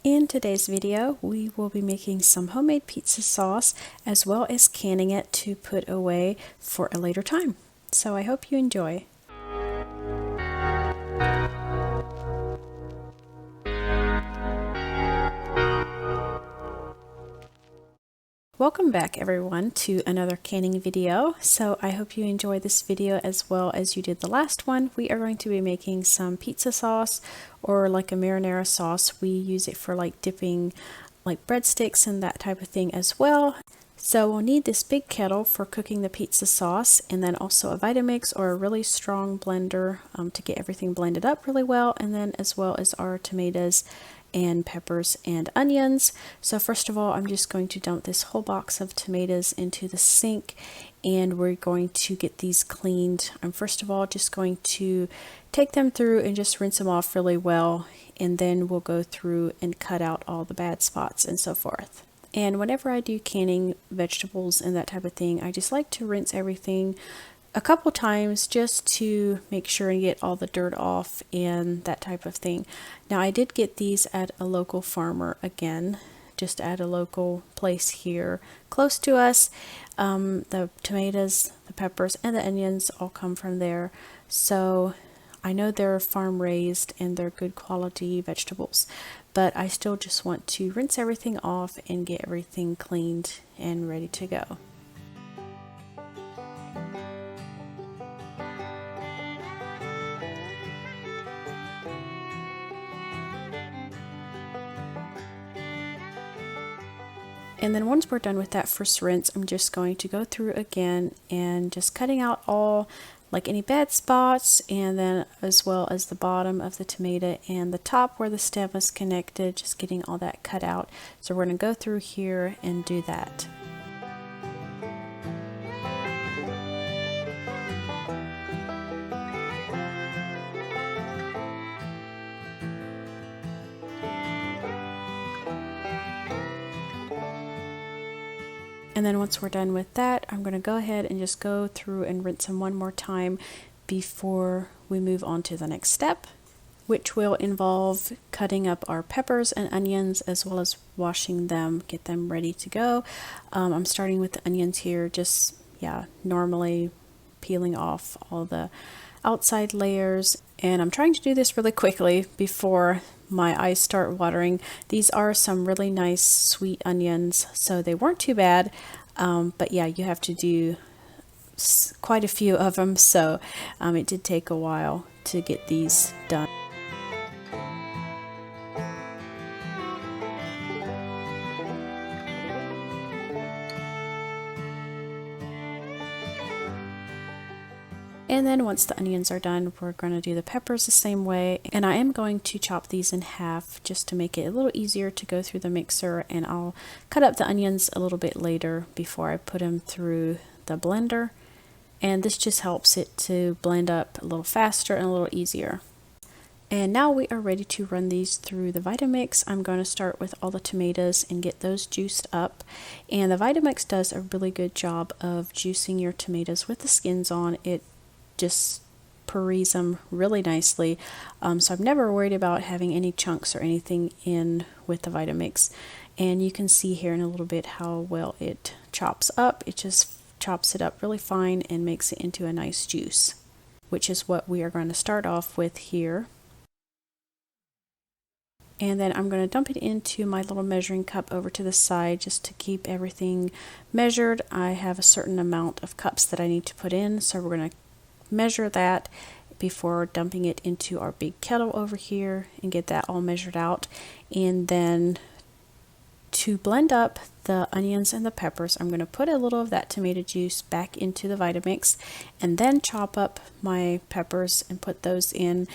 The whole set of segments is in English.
In today's video, we will be making some homemade pizza sauce as well as canning it to put away for a later time. So I hope you enjoy. Welcome back everyone to another canning video. So I hope you enjoyed this video as well as you did the last one. We are going to be making some pizza sauce, or like a marinara sauce. We use it for like dipping like breadsticks and that type of thing as well. So we'll need this big kettle for cooking the pizza sauce, and then also a Vitamix or a really strong blender to get everything blended up really well, and then as well as our tomatoes and peppers and onions. So first of all, I'm just going to dump this whole box of tomatoes into the sink, and we're going to get these cleaned. I'm first of all just going to take them through and just rinse them off really well, and then we'll go through and cut out all the bad spots and so forth. And whenever I do canning vegetables and that type of thing, I just like to rinse everything a couple times just to make sure and get all the dirt off and that type of thing. Now I did get these at a local farmer, again, just at a local place here close to us. The tomatoes, the peppers, and the onions all come from there. So I know they're farm raised and they're good quality vegetables, but I still just want to rinse everything off and get everything cleaned and ready to go. And then once we're done with that first rinse, I'm just going to go through again and just cutting out all like any bad spots, and then as well as the bottom of the tomato and the top where the stem is connected, just getting all that cut out. So we're going to go through here and do that. And then once we're done with that, I'm going to go ahead and just go through and rinse them one more time before we move on to the next step, which will involve cutting up our peppers and onions as well as washing them, get them ready to go. I'm starting with the onions here, just normally peeling off all the outside layers, and I'm trying to do this really quickly before my eyes start watering. These are some really nice sweet onions, so they weren't too bad, but yeah, you have to do quite a few of them, so it did take a while to get these done. And then once the onions are done, we're going to do the peppers the same way. And I am going to chop these in half just to make it a little easier to go through the mixer. And I'll cut up the onions a little bit later before I put them through the blender. And this just helps it to blend up a little faster and a little easier. And now we are ready to run these through the Vitamix. I'm going to start with all the tomatoes and get those juiced up. And the Vitamix does a really good job of juicing your tomatoes with the skins on. It just purees them really nicely, so I'm never worried about having any chunks or anything in with the Vitamix. And you can see here in a little bit how well it chops up. It just chops it up really fine and makes it into a nice juice, which is what we are going to start off with here. And then I'm going to dump it into my little measuring cup over to the side just to keep everything measured. I have a certain amount of cups that I need to put in, so we're going to measure that before dumping it into our big kettle over here and get that all measured out. And then to blend up the onions and the peppers, I'm going to put a little of that tomato juice back into the Vitamix and then chop up my peppers and put those in.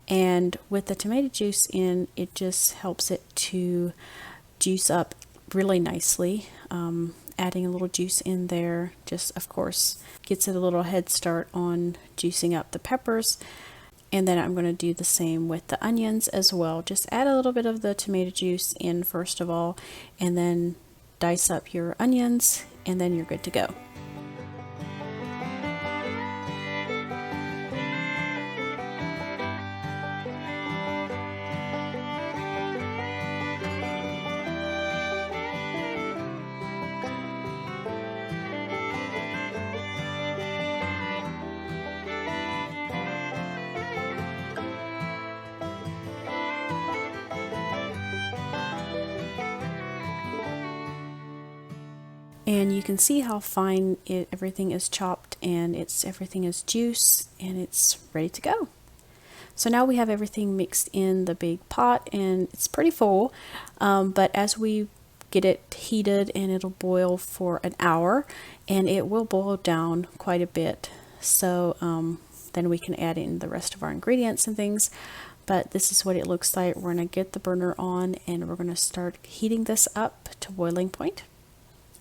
And with the tomato juice in, it just helps it to juice up really nicely. Adding a little juice in there just, of course, gets it a little head start on juicing up the peppers. And then I'm going to do the same with the onions as well. Just add a little bit of the tomato juice in first of all, and then dice up your onions, and then you're good to go. And you can see how fine everything is chopped, and everything is juice, and it's ready to go. So now we have everything mixed in the big pot, and it's pretty full, but as we get it heated, and it'll boil for an hour, and it will boil down quite a bit. So then we can add in the rest of our ingredients and things. But this is what it looks like. We're going to get the burner on, and we're going to start heating this up to boiling point.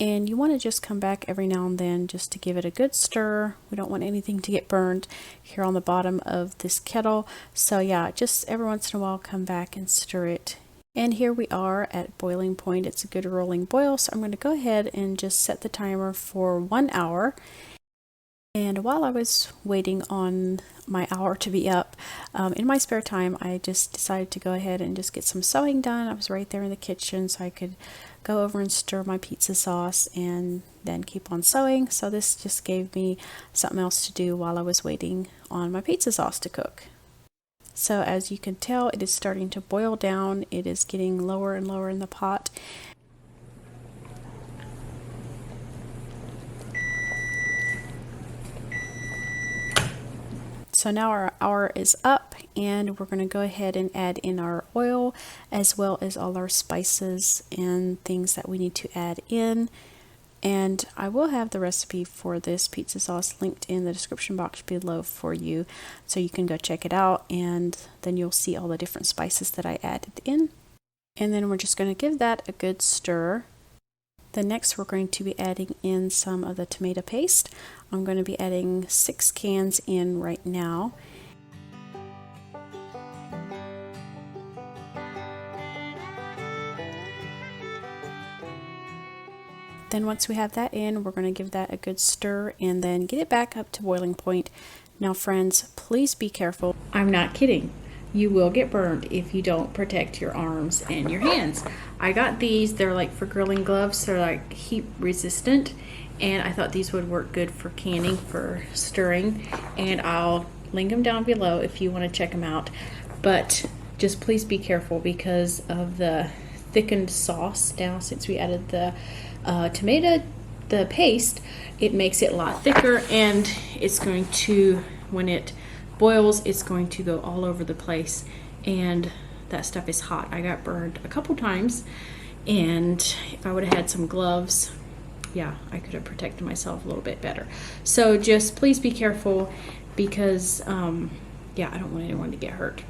And you want to just come back every now and then just to give it a good stir. We don't want anything to get burned here on the bottom of this kettle. So yeah, just every once in a while come back and stir it. And here we are at boiling point. It's a good rolling boil, so I'm going to go ahead and just set the timer for 1 hour. And while I was waiting on my hour to be up, in my spare time, I just decided to go ahead and just get some sewing done. I was right there in the kitchen, so I could go over and stir my pizza sauce and then keep on sewing. So this just gave me something else to do while I was waiting on my pizza sauce to cook. So as you can tell, it is starting to boil down. It is getting lower and lower in the pot. So now our hour is up, and we're going to go ahead and add in our oil as well as all our spices and things that we need to add in. And I will have the recipe for this pizza sauce linked in the description box below for you, so you can go check it out, and then you'll see all the different spices that I added in. And then we're just going to give that a good stir. Then next we're going to be adding in some of the tomato paste. I'm going to be adding 6 cans in right now. Then once we have that in, we're going to give that a good stir and then get it back up to boiling point. Now friends, please be careful. I'm not kidding. You will get burned if you don't protect your arms and your hands. I got these, they're like for grilling gloves, they're like heat resistant, and I thought these would work good for canning, for stirring, and I'll link them down below if you want to check them out. But just please be careful because of the thickened sauce now, since we added the the paste, it makes it a lot thicker, and it's going to, when it boils, it's going to go all over the place, and that stuff is hot. I got burned a couple times, and if I would have had some gloves, yeah, I could have protected myself a little bit better. So just please be careful because yeah, I don't want anyone to get hurt.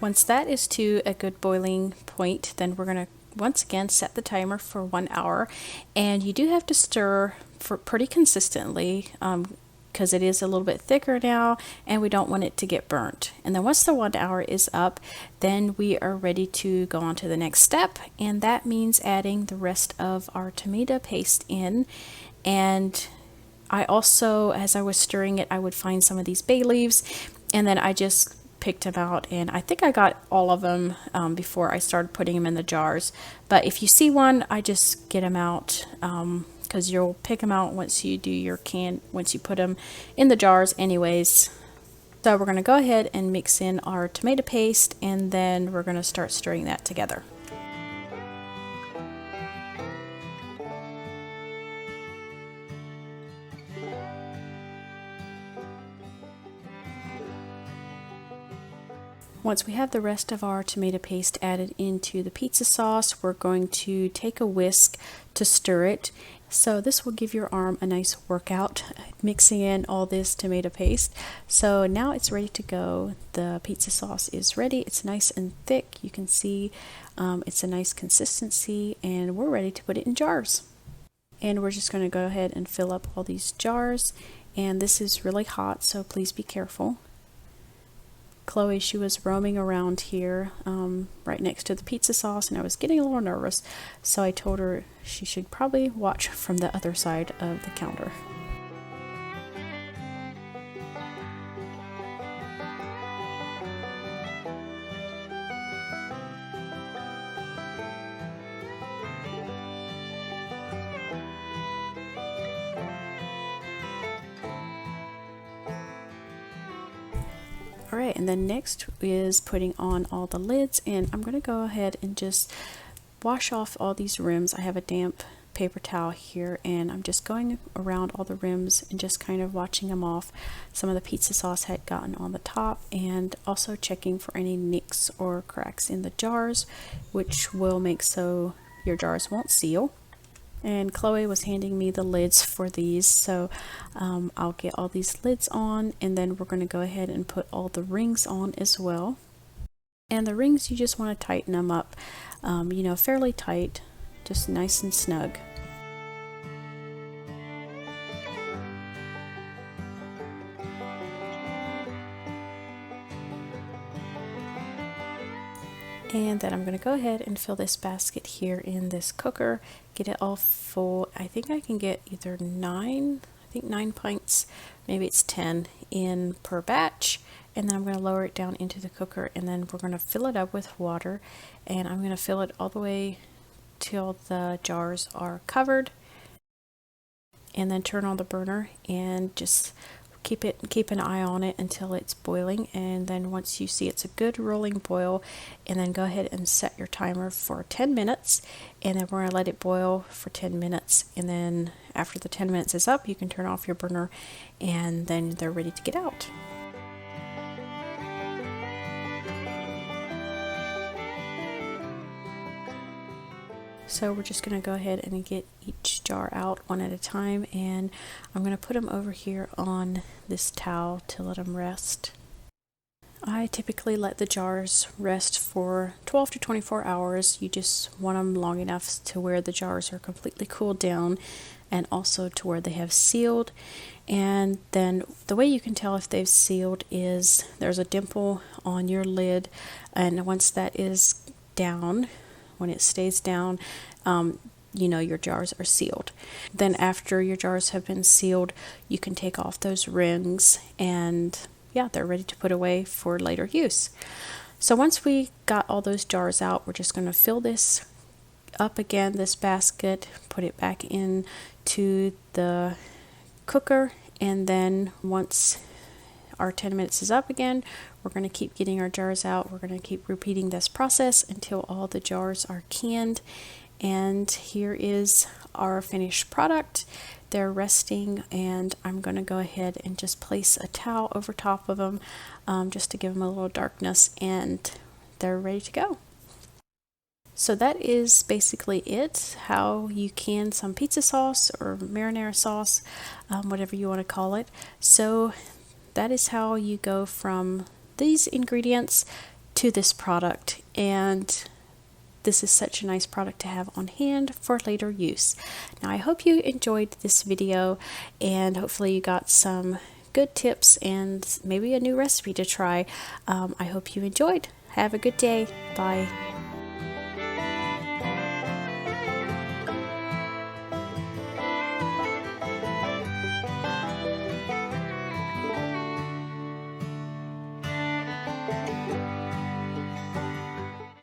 Once that is to a good boiling point, then we're going to once again set the timer for 1 hour, and you do have to stir for pretty consistently because it is a little bit thicker now, and we don't want it to get burnt. And then once the 1 hour is up, then we are ready to go on to the next step, and that means adding the rest of our tomato paste in. And I also, as I was stirring it, I would find some of these bay leaves, and then I just picked them out, and I think I got all of them before I started putting them in the jars. But if you see one, I just get them out because you'll pick them out once you do your once you put them in the jars anyways. So we're going to go ahead and mix in our tomato paste, and then we're going to start stirring that together. Once we have the rest of our tomato paste added into the pizza sauce, we're going to take a whisk to stir it. So this will give your arm a nice workout, mixing in all this tomato paste. So now it's ready to go. The pizza sauce is ready. It's nice and thick. You can see it's a nice consistency, and we're ready to put it in jars. And we're just going to go ahead and fill up all these jars. And this is really hot, so please be careful. Chloe, she was roaming around here right next to the pizza sauce, and I was getting a little nervous, so I told her she should probably watch from the other side of the counter. Alright, and then next is putting on all the lids, and I'm going to go ahead and just wash off all these rims. I have a damp paper towel here, and I'm just going around all the rims and just kind of washing them off. Some of the pizza sauce had gotten on the top, and also checking for any nicks or cracks in the jars, which will make so your jars won't seal. And Chloe was handing me the lids for these, so I'll get all these lids on, and then we're going to go ahead and put all the rings on as well. And the rings, you just want to tighten them up, you know, fairly tight, just nice and snug. And then I'm going to go ahead and fill this basket here in this cooker, get it all full. I think I can get either 9 pints, maybe it's 10 in per batch. And then I'm going to lower it down into the cooker, and then we're going to fill it up with water, and I'm going to fill it all the way till the jars are covered, and then turn on the burner and just keep an eye on it until it's boiling. And then once you see it's a good rolling boil, and then go ahead and set your timer for 10 minutes, and then we're going to let it boil for 10 minutes, and then after the 10 minutes is up, you can turn off your burner, and then they're ready to get out. So we're just going to go ahead and get each jar out one at a time, and I'm going to put them over here on this towel to let them rest. I typically let the jars rest for 12 to 24 hours. You just want them long enough to where the jars are completely cooled down, and also to where they have sealed. And then the way you can tell if they've sealed is there's a dimple on your lid, and once that is down, when it stays down, you know your jars are sealed. Then after your jars have been sealed, you can take off those rings, and yeah, they're ready to put away for later use. So once we got all those jars out, we're just going to fill this up again, this basket, put it back in to the cooker, and then once our 10 minutes is up again, we're going to keep getting our jars out. We're going to keep repeating this process until all the jars are canned. And here is our finished product. They're resting, and I'm going to go ahead and just place a towel over top of them, just to give them a little darkness, and they're ready to go. So that is basically it, how you can some pizza sauce or marinara sauce, whatever you want to call it. So that is how you go from these ingredients to this product, and this is such a nice product to have on hand for later use. Now I hope you enjoyed this video, and hopefully you got some good tips and maybe a new recipe to try. I hope you enjoyed. Have a good day. Bye.